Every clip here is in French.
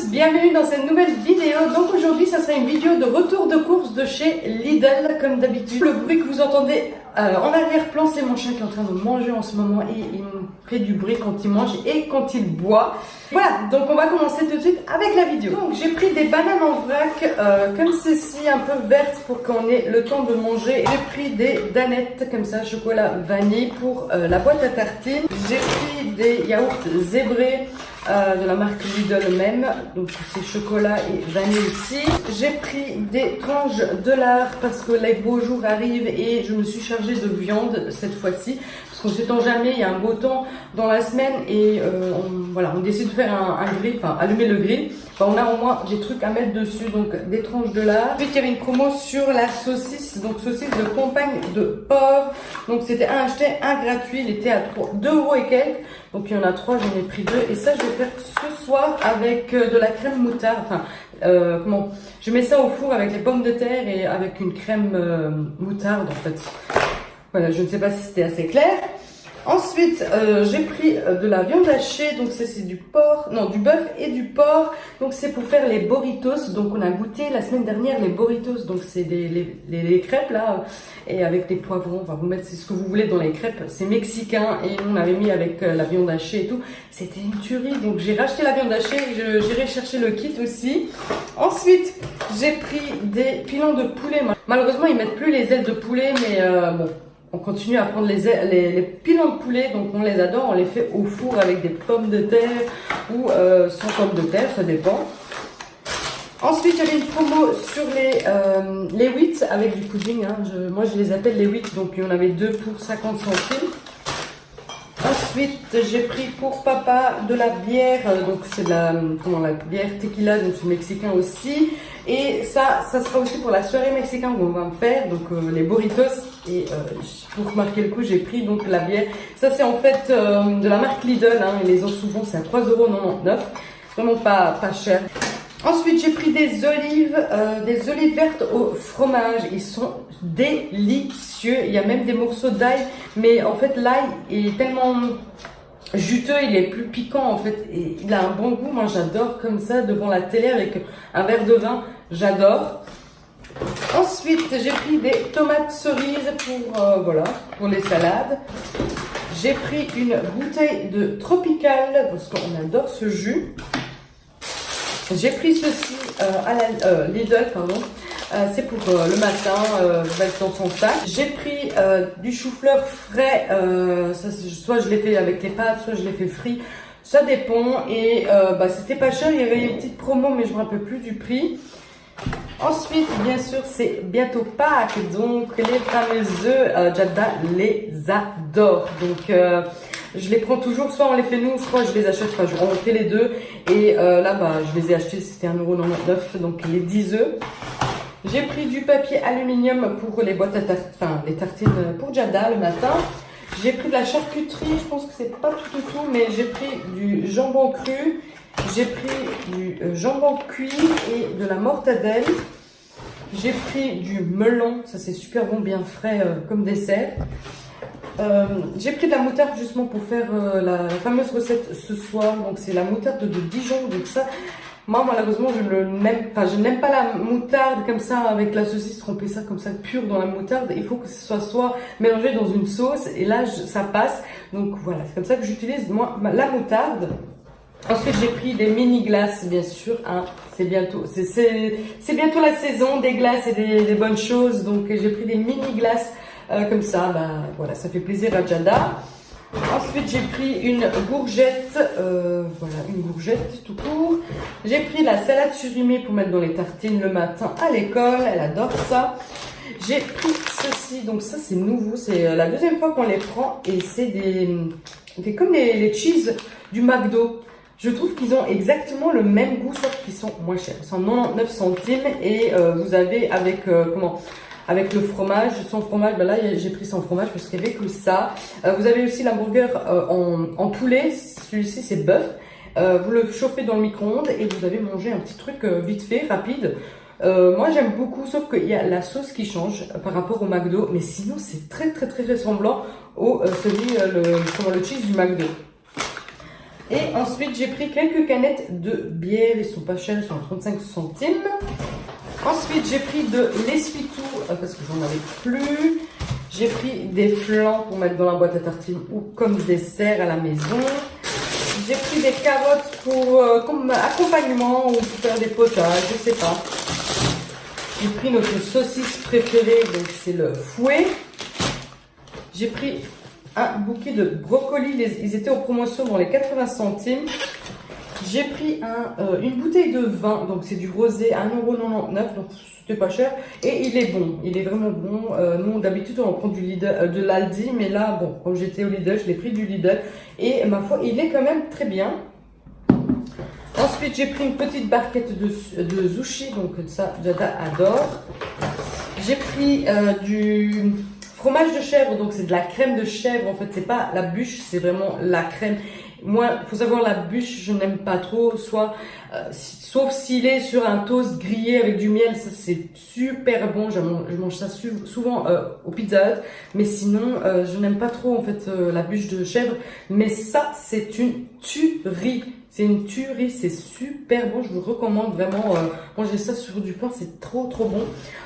tous, bienvenue dans cette nouvelle vidéo. Donc aujourd'hui ça sera une vidéo de retour de course de chez Lidl comme d'habitude. Le bruit que vous entendez en arrière-plan, c'est mon chien qui est en train de manger en ce moment et il me fait du bruit quand il mange et quand il boit. Voilà, donc on va commencer tout de suite avec la vidéo. Donc j'ai pris des bananes en vrac comme ceci, un peu vertes pour qu'on ait le temps de manger. J'ai pris des danettes comme ça, chocolat vanille pour la boîte à tartines. J'ai pris des yaourts zébrés de la marque Lidl même, donc c'est chocolat et vanille aussi. J'ai pris des tranches de lard parce que les beaux jours arrivent et je me suis chargée de viande cette fois-ci parce qu'on ne s'étend jamais, il y a un beau temps dans la semaine et on décide de faire un grill, enfin allumer le grill. Enfin, on a au moins des trucs à mettre dessus, donc des tranches de lard. Ensuite il y avait une promo sur la saucisse, donc saucisse de campagne de porc, donc c'était un acheté, un gratuit, il était à 2 € et quelques. Donc il y en a 3, j'en ai pris 2 et ça je vais faire ce soir avec de la crème moutarde. Enfin, je mets ça au four avec les pommes de terre et avec une crème moutarde en fait. Voilà, je ne sais pas si c'était assez clair. Ensuite, j'ai pris de la viande hachée, donc c'est du porc, non du bœuf et du porc. Donc c'est pour faire les burritos. Donc on a goûté la semaine dernière les burritos. Donc c'est les crêpes là, et avec des poivrons. Enfin vous mettez ce que vous voulez dans les crêpes. C'est mexicain et on avait mis avec la viande hachée et tout. C'était une tuerie. Donc j'ai racheté la viande hachée. J'irai chercher le kit aussi. Ensuite, j'ai pris des pilons de poulet. Malheureusement ils mettent plus les ailes de poulet, mais bon. On continue à prendre les pilons de poulet, donc on les adore, on les fait au four avec des pommes de terre ou sans pommes de terre, ça dépend. Ensuite, il y avait une promo sur les 8 avec du pudding, hein. Moi je les appelle les 8, donc il y en avait 2 pour 50 centimes. Ensuite, j'ai pris pour papa de la bière, donc c'est de la bière tequila, donc c'est mexicain aussi. Et ça sera aussi pour la soirée mexicaine où on va me faire, donc les burritos. Et pour marquer le coup, j'ai pris donc la bière. Ça c'est en fait de la marque Lidl, hein, et les autres souvent c'est à 3,99 €, vraiment pas cher. Ensuite, j'ai pris des olives vertes au fromage. Ils sont délicieux. Il y a même des morceaux d'ail, mais en fait l'ail est tellement juteux, il est plus piquant en fait, et il a un bon goût. Moi j'adore comme ça devant la télé avec un verre de vin, j'adore. Ensuite j'ai pris des tomates cerises pour les salades. J'ai pris une bouteille de Tropical parce qu'on adore ce jus. J'ai pris ceci à la Lidl, pardon. C'est pour le matin, dans son sac. J'ai pris du chou-fleur frais, soit je l'ai fait avec les pâtes, soit je l'ai fait frit, ça dépend. Et c'était pas cher, il y avait une petite promo, mais je me rappelle plus du prix. Ensuite, bien sûr, c'est bientôt Pâques, donc les fameux œufs, Jada les adore. Donc je les prends toujours, soit on les fait nous, soit je les achète, enfin on fait les deux. Et là, je les ai achetés, c'était 1,99 €, donc les 10 œufs. J'ai pris du papier aluminium pour les boîtes à tartines, les tartines pour Jada le matin. J'ai pris de la charcuterie, je pense que c'est pas tout, mais j'ai pris du jambon cru. J'ai pris du jambon cuit et de la mortadelle. J'ai pris du melon, ça c'est super bon, bien frais comme dessert. J'ai pris de la moutarde justement pour faire la fameuse recette ce soir. Donc c'est la moutarde de Dijon, donc ça... Moi, malheureusement, je n'aime pas la moutarde comme ça, avec la saucisse, tremper ça comme ça, pure dans la moutarde. Il faut que ce soit mélangé dans une sauce, et là, ça passe. Donc voilà, c'est comme ça que j'utilise, moi, la moutarde. Ensuite, j'ai pris des mini glaces, bien sûr, hein. C'est bientôt la saison des glaces et des bonnes choses. Donc, j'ai pris des mini glaces comme ça, voilà, ça fait plaisir à Jada. Ensuite, j'ai pris une gourgette, une gourgette tout court. J'ai pris la salade surimi pour mettre dans les tartines le matin à l'école, elle adore ça. J'ai pris ceci, donc ça c'est nouveau, c'est la deuxième fois qu'on les prend et c'est comme les cheese du McDo. Je trouve qu'ils ont exactement le même goût, sauf qu'ils sont moins chers. C'est en 99 centimes et vous avez avec le fromage, sans fromage, là j'ai pris sans fromage parce qu'il n'y avait que ça. Vous avez aussi l'hamburger en poulet, celui-ci c'est bœuf. Vous le chauffez dans le micro-ondes et vous avez mangé un petit truc vite fait, rapide. Moi j'aime beaucoup, sauf qu'il y a la sauce qui change par rapport au McDo, mais sinon c'est très ressemblant au le cheese du McDo. Et ensuite, j'ai pris quelques canettes de bière. Ils sont pas chers, ils sont à 35 centimes. Ensuite, j'ai pris de l'essuie-tout parce que j'en avais plus. J'ai pris des flancs pour mettre dans la boîte à tartines ou comme dessert à la maison. J'ai pris des carottes pour comme accompagnement ou pour faire des potages, je sais pas. J'ai pris notre saucisse préférée, donc c'est le fouet. J'ai pris un bouquet de brocolis, ils étaient en promotion dans les 80 centimes. J'ai pris une bouteille de vin, donc c'est du rosé à 1,99 €, donc c'était pas cher. Et il est bon, il est vraiment bon. Nous, d'habitude, on prend du Lidl, de l'Aldi, mais là, bon, quand j'étais au Lidl, je l'ai pris du Lidl. Et ma foi, il est quand même très bien. Ensuite, j'ai pris une petite barquette de sushi, donc ça, Jada adore. J'ai pris du fromage de chèvre, donc c'est de la crème de chèvre. En fait, c'est pas la bûche, c'est vraiment la crème. Moi, il faut savoir, la bûche, je n'aime pas trop, sauf s'il est sur un toast grillé avec du miel, ça c'est super bon, je mange ça souvent au Pizza Hut, mais sinon, je n'aime pas trop en fait la bûche de chèvre, mais ça c'est une tuerie. C'est une tuerie, c'est super bon, je vous recommande vraiment manger ça sur du pain, c'est trop bon.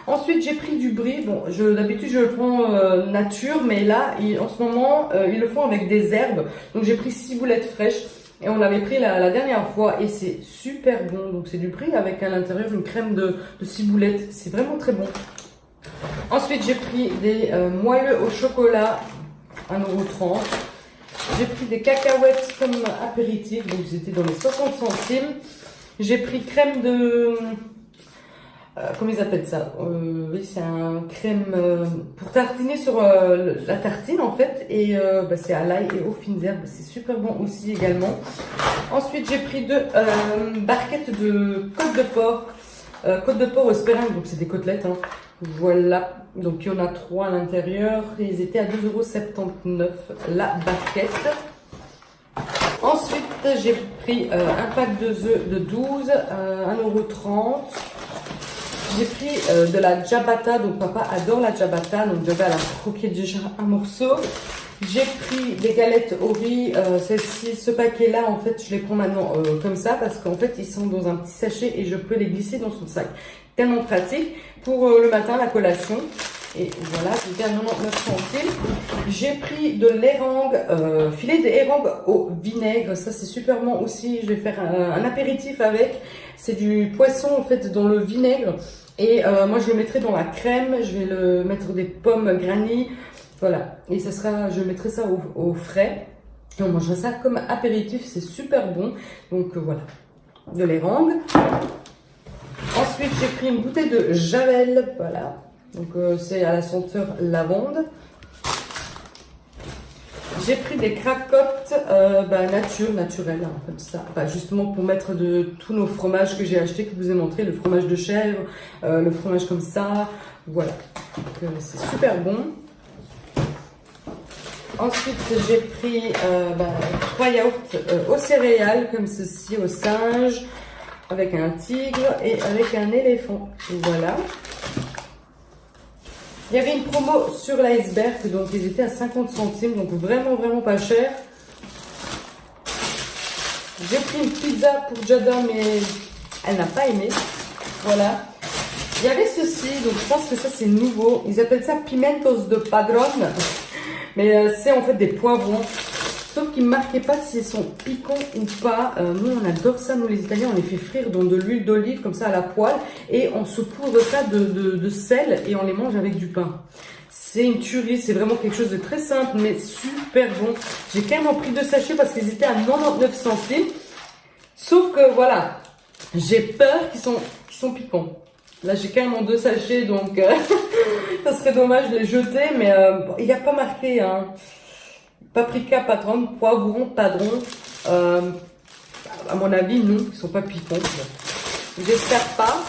Ensuite, j'ai pris du brie. Bon, d'habitude je le prends nature, mais là, en ce moment, ils le font avec des herbes. Donc j'ai pris 6 boulettes fraîches et on l'avait pris la dernière fois et c'est super bon. Donc c'est du brie avec à l'intérieur une crème de 6 boulettes, c'est vraiment très bon. Ensuite, j'ai pris des moelleux au chocolat, 1,30 €. J'ai pris des cacahuètes comme apéritif, donc ils étaient dans les 60 centimes. J'ai pris crème de... comment ils appellent ça? Oui, c'est un crème pour tartiner sur la tartine en fait. Et c'est à l'ail et aux fines herbes, c'est super bon aussi également. Ensuite, j'ai pris deux barquettes de côte de porc au spéringue, donc c'est des côtelettes. Hein. Voilà. Donc il y en a 3 à l'intérieur et ils étaient à 2,79 € la barquette. Ensuite j'ai pris un pack de œufs de 12, 1,30 €. J'ai pris de la ciabatta, donc papa adore la ciabatta, donc je vais la croquer déjà un morceau. J'ai pris des galettes au riz, ce paquet-là, en fait, je les prends maintenant comme ça parce qu'en fait, ils sont dans un petit sachet et je peux les glisser dans son sac. Tellement pratique pour le matin, la collation. Et voilà, c'était à 99 centimes. J'ai pris de l'érang, filet d'érang au vinaigre. Ça, c'est super bon aussi. Je vais faire un apéritif avec. C'est du poisson, en fait, dans le vinaigre. Et moi, je le mettrai dans la crème. Je vais le mettre des pommes granny. Voilà. Et ça sera, je mettrai ça au frais. Et on mangera ça comme apéritif. C'est super bon. Donc, voilà. De l'érang. Ensuite, j'ai pris une bouteille de Javel. Voilà. Donc, c'est à la senteur lavande. J'ai pris des cracottes naturelles, hein, comme ça. Justement pour mettre de tous nos fromages que j'ai achetés, que je vous ai montré. Le fromage de chèvre, le fromage comme ça. Voilà. C'est super bon. Ensuite, j'ai pris 3 yaourts aux céréales, comme ceci, au singe, avec un tigre et avec un éléphant. Voilà. Il y avait une promo sur l'iceberg, donc ils étaient à 50 centimes, donc vraiment pas cher. J'ai pris une pizza pour Jada, mais elle n'a pas aimé. Voilà. Il y avait ceci, donc je pense que ça c'est nouveau. Ils appellent ça pimentos de padron, mais c'est en fait des poivrons. Sauf qu'ils ne marquaient pas s'ils sont piquants ou pas. Nous, on adore ça, nous les Italiens, on les fait frire dans de l'huile d'olive comme ça à la poêle. Et on se poudre ça de sel et on les mange avec du pain. C'est une tuerie, c'est vraiment quelque chose de très simple mais super bon. J'ai carrément pris 2 sachets parce qu'ils étaient à 99 centimes. Sauf que voilà, j'ai peur qu'ils sont piquants. Là, j'ai carrément 2 sachets, donc ça serait dommage de les jeter. Mais il n'y a pas marqué, hein. Paprika, patron, poivron, padron. À mon avis, non, ils sont pas piquants. J'espère pas.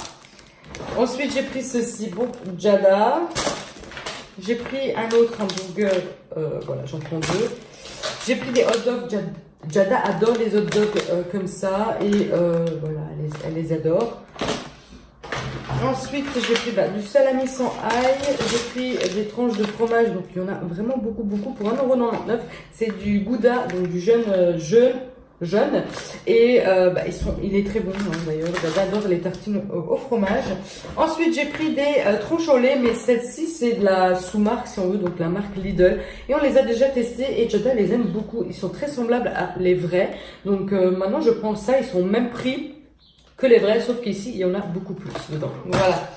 Ensuite, j'ai pris ceci pour Jada. J'ai pris un autre hamburger. Voilà, j'en prends 2. J'ai pris des hot dogs. Jada adore les hot dogs comme ça. Et voilà, elle les adore. Ensuite, j'ai pris du salami sans ail. J'ai pris des tranches de fromage. Donc, il y en a vraiment beaucoup pour 1,99 €. C'est du Gouda, donc du jeune. jaune. Et il est très bon hein, d'ailleurs, j'adore les tartines au fromage. Ensuite j'ai pris des tronches au lait, mais celle-ci c'est de la sous-marque si on veut, donc la marque Lidl. Et on les a déjà testés et Jada les aime beaucoup, ils sont très semblables à les vrais. Donc maintenant je prends ça, ils sont au même prix que les vrais, sauf qu'ici il y en a beaucoup plus dedans. Voilà.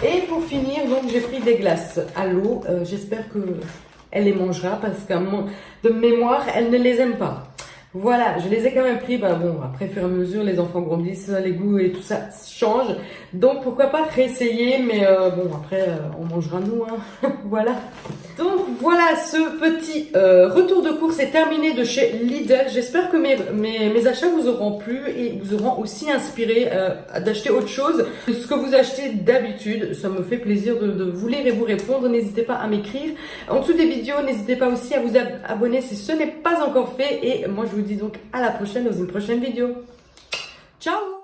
Et pour finir, donc j'ai pris des glaces à l'eau, j'espère que elle les mangera parce qu'à de mémoire elle ne les aime pas. Voilà, je les ai quand même pris, bon, après, au fur et à mesure, les enfants grandissent, les goûts et tout ça change. Donc, pourquoi pas réessayer, mais bon, après, on mangera nous, hein. Voilà. Donc, voilà, ce petit retour de course est terminé de chez Lidl. J'espère que mes achats vous auront plu et vous auront aussi inspiré d'acheter autre chose que ce que vous achetez d'habitude. Ça me fait plaisir de vous lire et vous répondre. N'hésitez pas à m'écrire en dessous des vidéos. N'hésitez pas aussi à vous abonner si ce n'est pas encore fait. Et moi, je vous dis donc à la prochaine dans une prochaine vidéo. Ciao!